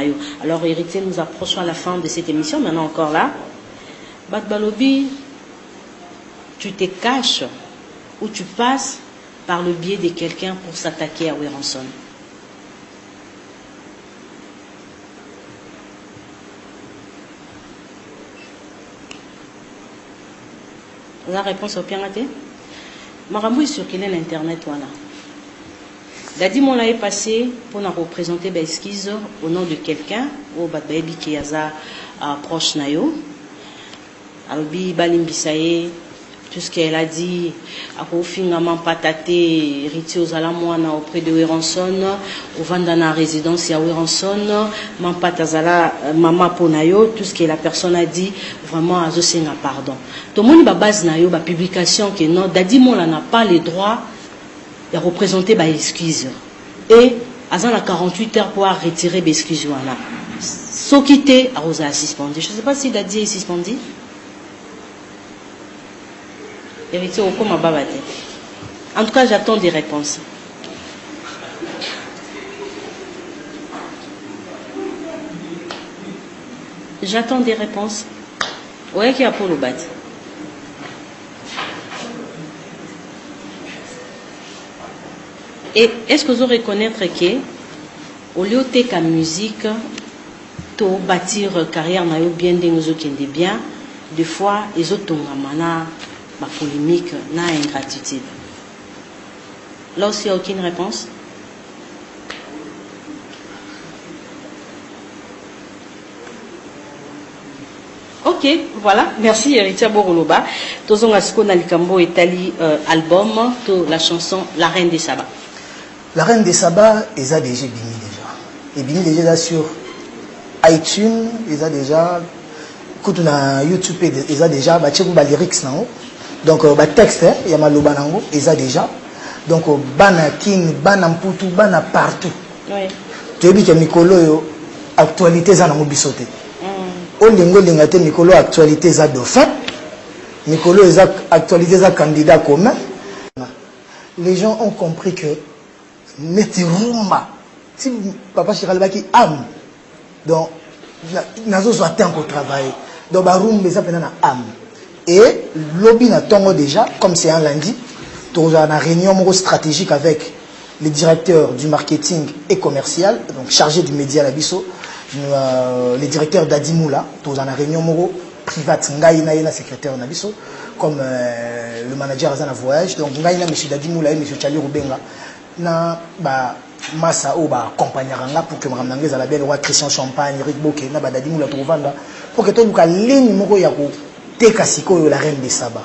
nayo. Alors héritier, nous approchons à la fin de cette émission, maintenant encore là. Bat Balobi, tu te caches ou tu passes par le biais de quelqu'un pour s'attaquer à Werenson. La réponse au pianoté. Maramou est circulé l'internet voilà. Dadi mon est passé pour nous représenter l'esquisse au nom de quelqu'un au Batbaebi qui a proche nayo. Albi Balimbisaye, tout ce qu'elle a dit, à Kofingaman Patate, héritier aux Alamoana auprès de Werenson, au Vandana résidence à Werenson, Mampatazala, Mama Ponayo, tout ce que la personne a dit, vraiment à Zosenga pardon. Tout le monde ba base nayo, ba publication que non, Dadi Mon n'a pas le droit de représenter ba excuse. Et, à 48 heures pour retirer ba excuse. Sauf quitter, à Rosa suspendu. Je ne sais pas si Dadi est suspendu. En tout cas, j'attends des réponses. J'attends des réponses. Ouais, qui a pour le bat. Et est-ce que vous reconnaître que au lieu de la musique, to bâtir carrière na yo bien bien, des fois les autres ma polémique, na ingratitude. Là aussi, il n'y a aucune réponse. Ok, voilà. Merci, Héritier Boroloba. Tozon Asko Nalikambo Etali album, la chanson La Reine des Sabbats. La Reine des Sabbats, ils ont déjà bini déjà. Et bini déjà sur iTunes, ils ont déjà. Quand on a YouTube, ils ont déjà. Bah, tu sais, lyrics non. Donc, le texte, il y a Maloba Nango, ils ont déjà. Donc, Bana King, Bana Mputu, Bana partout. Oui. Tu as vu que Mikolo, actualité, ça n'a pas bisoté. Olingo Lingate, Mikolo, actualité, ça dauphin. Mikolo, actualité, ça candidat commun. Les gens ont compris que, mettez rumba. Si Papa Chiralbaki âme, donc, Nazo soit temps pour travailler. Donc, rumba, ça peut être âme. Et lobby n'a tongo déjà, comme c'est un lundi, nous avons une réunion stratégique avec les directeurs du marketing et commercial, donc chargés du média à la Bisso, les directeurs d'Adimoula, nous avons une réunion private, Ngaïna, secrétaire de Nabisso, comme le manager Azana Voyage, donc Ngaïna, M. Dadimoula et M. Chali Rubenga, na massa ou accompagnera pour que Mramnangez à la belle roi Christian Champagne, Eric Boké, na Dadimoula Trouvanda, pour que tout le monde ait ligne Teka Siko, la Reine des Sabbats.